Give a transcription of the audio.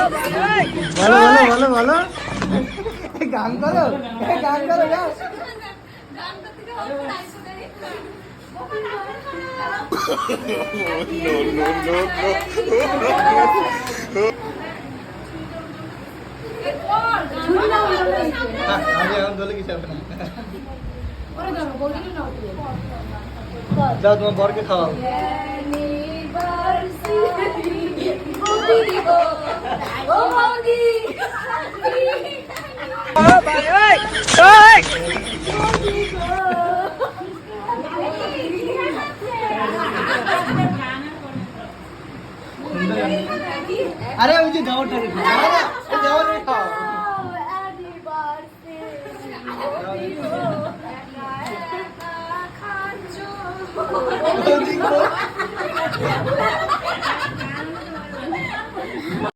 বলো বলো বলো বলো গান করো গান করো গান আমি এখন দলে কিছু হবে না যাও তোমার বরকে খাওয়াও আরে ওই যে যাওয়াটা খাও